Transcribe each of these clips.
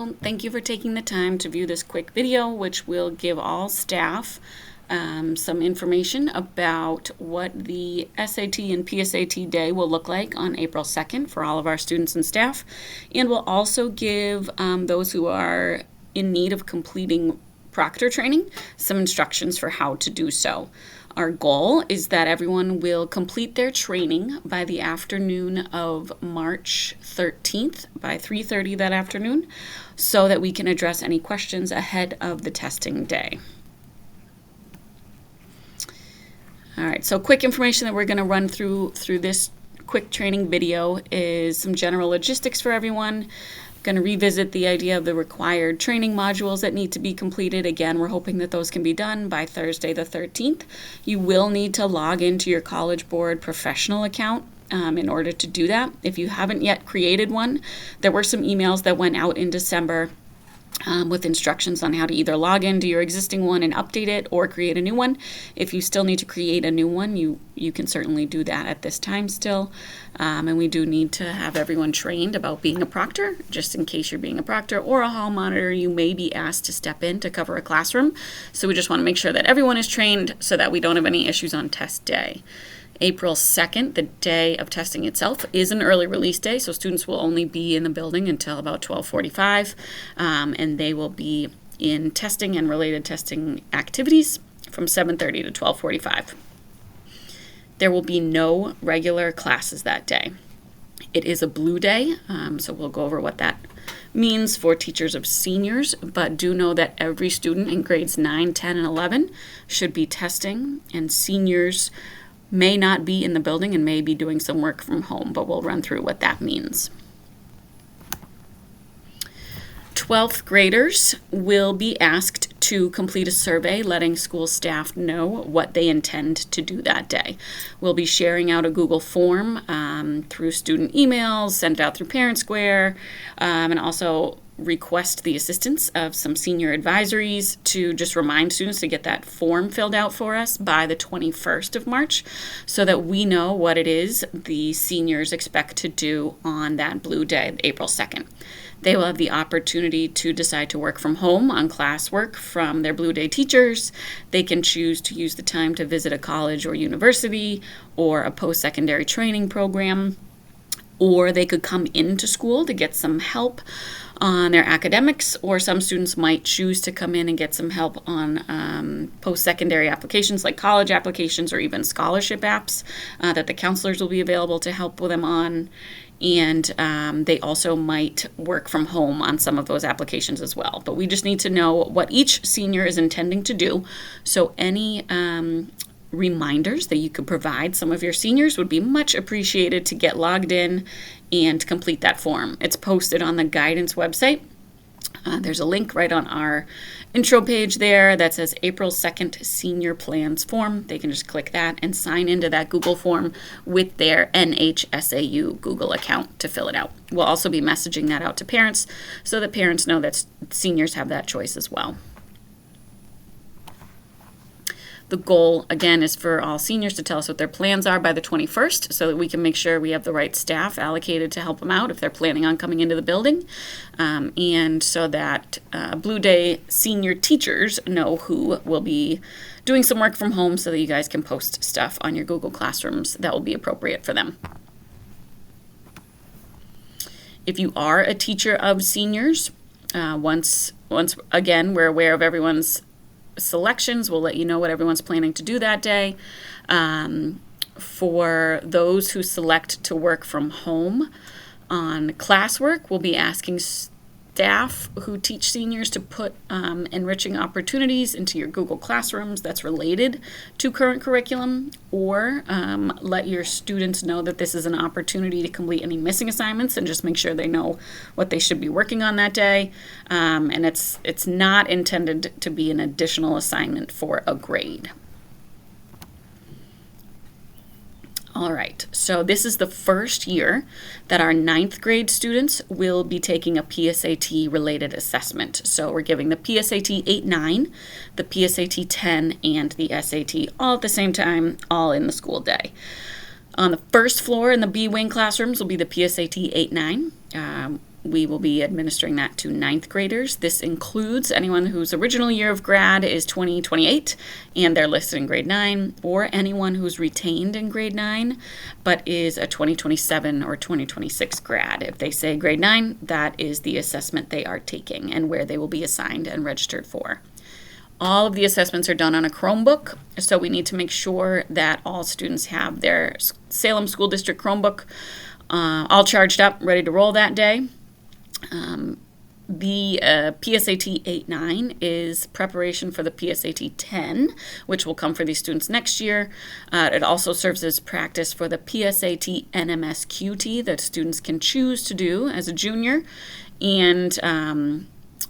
Hello, thank you for taking the time to view this quick video, which will give all staff some information about what the SAT and PSAT day will look like on April 2nd for all of our students and staff, and will also give those who are in need of completing proctor training some instructions for how to do so. Our goal is that everyone will complete their training by the afternoon of March 13th by 3:30 that afternoon so that we can address any questions ahead of the testing day. All right, so quick information that we're going to run through this quick training video is some general logistics for everyone. Going to revisit the idea of the required training modules that need to be completed. Again, we're hoping that those can be done by Thursday the 13th. You will need to log into your College Board professional account in order to do that. If you haven't yet created one, there were some emails that went out in December with instructions on how to either log into your existing one and update it or create a new one. If you still need to create a new one, you can certainly do that at this time still. And we do need to have everyone trained about being a proctor, just in case you're being a proctor or a hall monitor, you may be asked to step in to cover a classroom. So we just want to make sure that everyone is trained so that we don't have any issues on test day. April 2nd, the day of testing itself, is an early release day, so students will only be in the building until about 12:45, and they will be in testing and related testing activities from 7:30 to 12:45. There will be no regular classes that day. It is a blue day, so we'll go over what that means for teachers of seniors, but do know that every student in grades 9, 10, and 11 should be testing, and seniors may not be in the building and may be doing some work from home, but we'll run through what that means. 12th graders will be asked to complete a survey letting school staff know what they intend to do that day. We'll be sharing out a Google form through student emails, sent out through Parent Square, and also request the assistance of some senior advisories to just remind students to get that form filled out for us by the 21st of March so that we know what it is the seniors expect to do on that blue day, April 2nd. They will have the opportunity to decide to work from home on classwork from their Blue Day teachers. They can choose to use the time to visit a college or university or a post-secondary training program, or they could come into school to get some help on their academics, or some students might choose to come in and get some help on post-secondary applications like college applications or even scholarship apps that the counselors will be available to help with them on. And they also might work from home on some of those applications as well. But we just need to know what each senior is intending to do. So any reminders that you could provide some of your seniors would be much appreciated to get logged in and complete that form. It's posted on the guidance website. There's a link right on our intro page there that says April 2nd Senior Plans Form. They can just click that and sign into that Google form with their NHSAU Google account to fill it out. We'll also be messaging that out to parents so that parents know that seniors have that choice as well. The goal, again, is for all seniors to tell us what their plans are by the 21st so that we can make sure we have the right staff allocated to help them out if they're planning on coming into the building, and so that Blue Day senior teachers know who will be doing some work from home so that you guys can post stuff on your Google Classrooms that will be appropriate for them. If you are a teacher of seniors, once again, we're aware of everyone's selections. We'll let you know what everyone's planning to do that day. For those who select to work from home on classwork, we'll be asking staff who teach seniors to put enriching opportunities into your Google Classrooms that's related to current curriculum, or let your students know that this is an opportunity to complete any missing assignments and just make sure they know what they should be working on that day. And it's not intended to be an additional assignment for a grade. All right, so this is the first year that our 9th grade students will be taking a PSAT related assessment. So we're giving the PSAT 8-9, the PSAT 10, and the SAT all at the same time, all in the school day. On the first floor in the B wing classrooms will be the PSAT 8-9. we will be administering that to ninth graders. This includes anyone whose original year of grad is 2028 and they're listed in grade 9, or anyone who's retained in grade 9 but is a 2027 or 2026 grad. If they say grade 9, that is the assessment they are taking and where they will be assigned and registered for. All of the assessments are done on a Chromebook, so we need to make sure that all students have their Salem School District Chromebook all charged up, ready to roll that day. The PSAT 8-9 is preparation for the PSAT 10, which will come for these students next year. It also serves as practice for the PSAT NMSQT that students can choose to do as a junior, and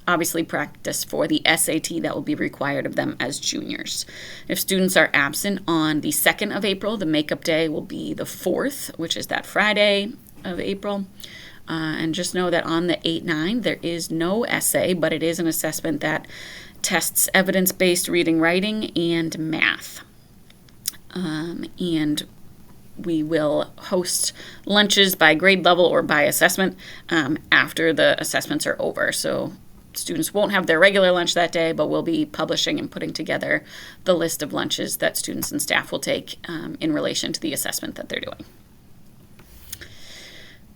obviously practice for the SAT that will be required of them as juniors. If students are absent on the 2nd of April, the makeup day will be the 4th, which is that Friday of April. And just know that on the 8-9, there is no essay, but it is an assessment that tests evidence-based reading, writing, and math. And we will host lunches by grade level or by assessment after the assessments are over. So students won't have their regular lunch that day, but we'll be publishing and putting together the list of lunches that students and staff will take in relation to the assessment that they're doing.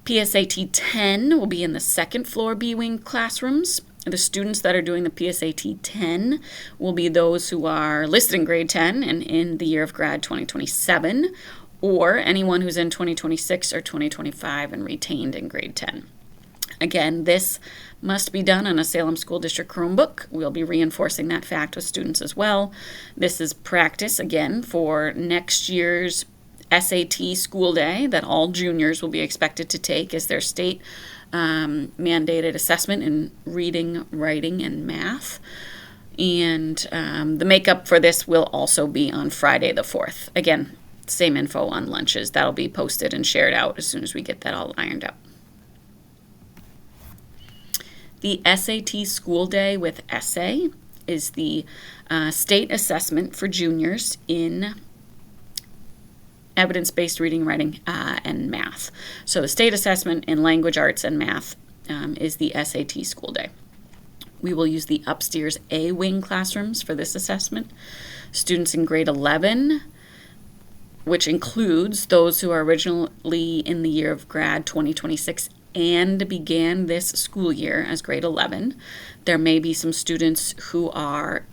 PSAT 10 will be in the second floor B-Wing classrooms. The students that are doing the PSAT 10 will be those who are listed in grade 10 and in the year of grad 2027, or anyone who's in 2026 or 2025 and retained in grade 10. Again, this must be done on a Salem School District Chromebook. We'll be reinforcing that fact with students as well. This is practice, again, for next year's SAT school day that all juniors will be expected to take as their state mandated assessment in reading, writing, and math. And the makeup for this will also be on Friday the 4th. Again, same info on lunches. That'll be posted and shared out as soon as we get that all ironed out. The SAT school day with essay is the state assessment for juniors in evidence-based reading, writing, and math. So the state assessment in language arts and math is the SAT school day. We will use the upstairs A-Wing classrooms for this assessment. Students in grade 11, which includes those who are originally in the year of grad 2026 and began this school year as grade 11. There may be some students who are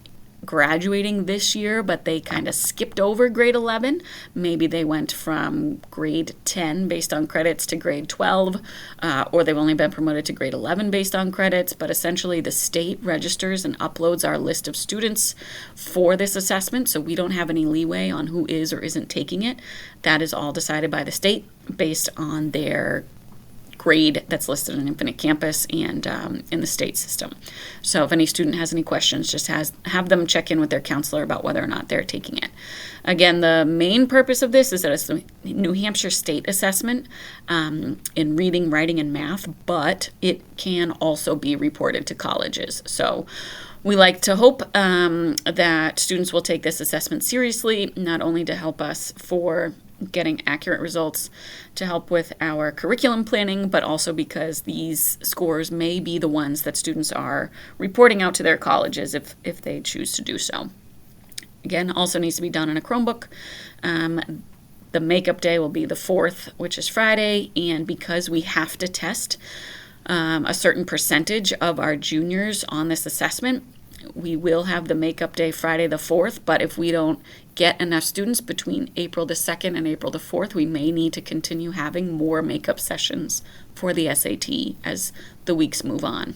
graduating this year, but they kind of skipped over grade 11. Maybe they went from grade 10 based on credits to grade 12, or they've only been promoted to grade 11 based on credits. But essentially, the state registers and uploads our list of students for this assessment, so we don't have any leeway on who is or isn't taking it. That is all decided by the state based on their grade that's listed on Infinite Campus and in the state system. So if any student has any questions, just have them check in with their counselor about whether or not they're taking it. Again, the main purpose of this is that it's the New Hampshire state assessment in reading, writing, and math, but it can also be reported to colleges. So we like to hope that students will take this assessment seriously, not only to help us for getting accurate results to help with our curriculum planning, but also because these scores may be the ones that students are reporting out to their colleges if they choose to do so. Again, also needs to be done in a Chromebook. The makeup day will be the 4th, which is Friday, and because we have to test a certain percentage of our juniors on this assessment, we will have the makeup day Friday the 4th, but if we don't get enough students between April the 2nd and April the 4th, we may need to continue having more makeup sessions for the SAT as the weeks move on.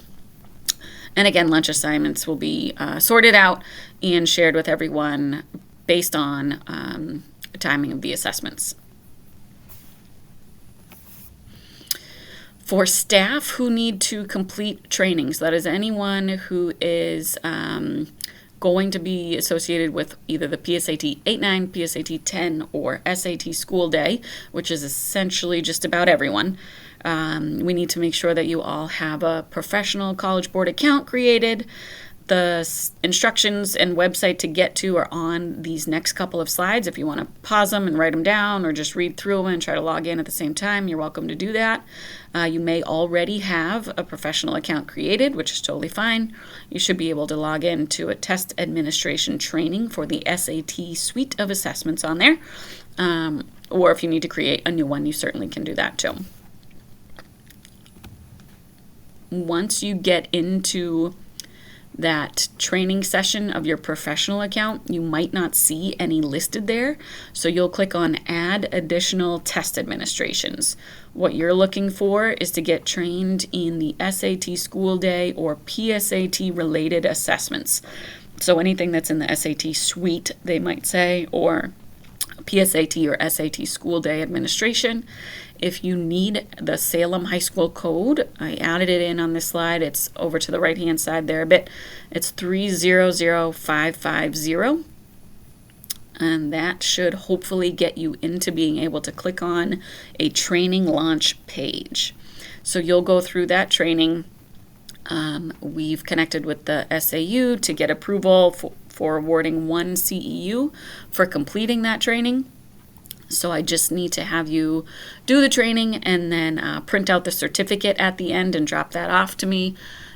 And again, lunch assignments will be sorted out and shared with everyone based on timing of the assessments. For staff who need to complete trainings, that is anyone who is going to be associated with either the PSAT 8-9, PSAT 10, or SAT school day, which is essentially just about everyone. We need to make sure that you all have a professional College Board account created. The instructions and website to get to are on these next couple of slides. If you want to pause them and write them down or just read through them and try to log in at the same time, you're welcome to do that. You may already have a professional account created, which is totally fine. You should be able to log in to a test administration training for the SAT suite of assessments on there. Or if you need to create a new one, you certainly can do that too. Once you get into that training session of your professional account, you might not see any listed there. So you'll click on Add Additional Test Administrations. What you're looking for is to get trained in the SAT school day or PSAT related assessments. So anything that's in the SAT suite, they might say, or PSAT or SAT school day administration. If you need the Salem High School code, I added it in on this slide. It's over to the right-hand side there a bit. It's 300550. And that should hopefully get you into being able to click on a training launch page. So you'll go through that training. We've connected with the SAU to get approval for awarding 1 CEU for completing that training. So I just need to have you do the training and then print out the certificate at the end and drop that off to me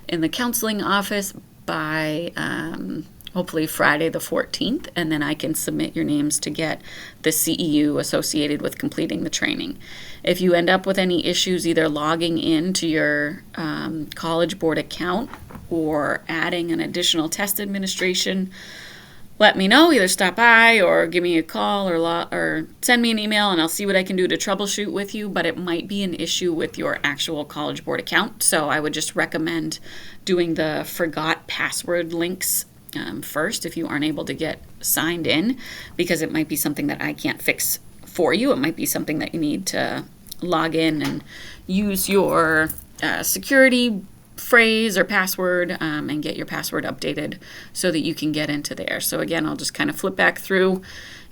in the counseling office by hopefully Friday the 14th, and then I can submit your names to get the CEU associated with completing the training. If you end up with any issues either logging into your College Board account or adding an additional test administration, let me know. Either stop by or give me a call or send me an email and I'll see what I can do to troubleshoot with you, but it might be an issue with your actual College Board account. So I would just recommend doing the forgot password links first if you aren't able to get signed in, because it might be something that I can't fix for you. It might be something that you need to log in and use your security phrase or password and get your password updated so that you can get into there. So again, I'll just kind of flip back through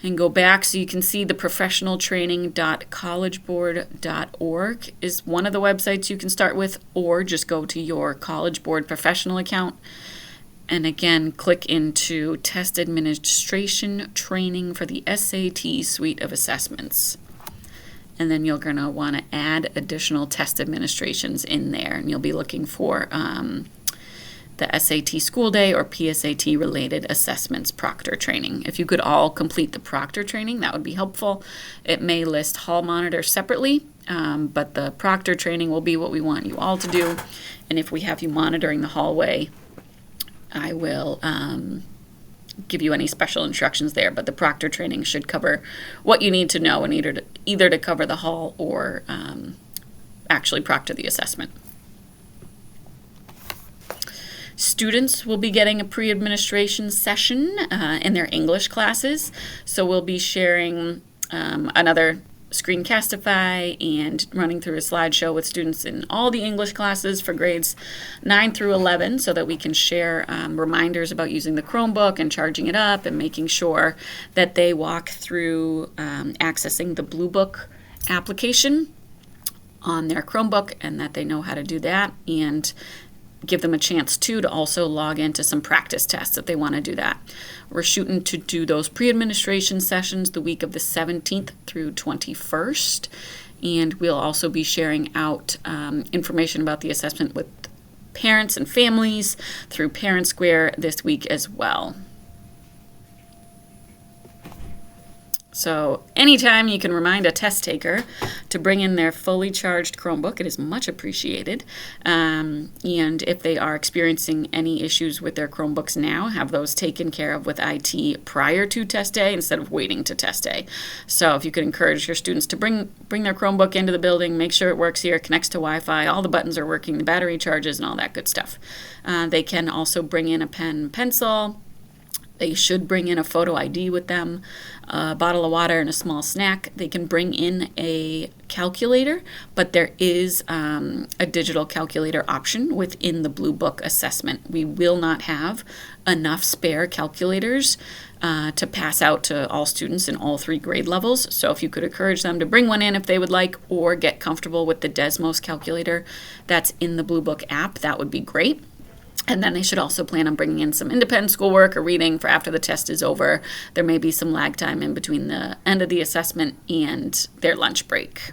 and go back so you can see the professionaltraining.collegeboard.org is one of the websites you can start with, or just go to your College Board professional account and again click into Test Administration Training for the SAT suite of assessments. And then you're going to want to add additional test administrations in there. And you'll be looking for the SAT school day or PSAT related assessments proctor training. If you could all complete the proctor training, that would be helpful. It may list hall monitor separately, but the proctor training will be what we want you all to do. And if we have you monitoring the hallway, I will give you any special instructions there, but the proctor training should cover what you need to know in either to cover the hall or actually proctor the assessment. Students will be getting a pre-administration session in their English classes, so we'll be sharing another Screencastify and running through a slideshow with students in all the English classes for grades 9 through 11 so that we can share reminders about using the Chromebook and charging it up and making sure that they walk through accessing the Blue Book application on their Chromebook and that they know how to do that, and give them a chance to also log into some practice tests if they want to do that. We're shooting to do those pre-administration sessions the week of the 17th through 21st, and we'll also be sharing out information about the assessment with parents and families through Parent Square this week as well. So anytime you can remind a test taker to bring in their fully charged Chromebook, it is much appreciated. And if they are experiencing any issues with their Chromebooks now, have those taken care of with IT prior to test day instead of waiting to test day. So if you could encourage your students to bring their Chromebook into the building, make sure it works here, connects to Wi-Fi, all the buttons are working, the battery charges, and all that good stuff. They can also bring in a pen, pencil. They should bring in a photo ID with them, a bottle of water, and a small snack. They can bring in a calculator, but there is a digital calculator option within the Blue Book assessment. We will not have enough spare calculators to pass out to all students in all 3 grade levels. So if you could encourage them to bring one in if they would like, or get comfortable with the Desmos calculator that's in the Blue Book app, that would be great. And then they should also plan on bringing in some independent schoolwork or reading for after the test is over. There may be some lag time in between the end of the assessment and their lunch break.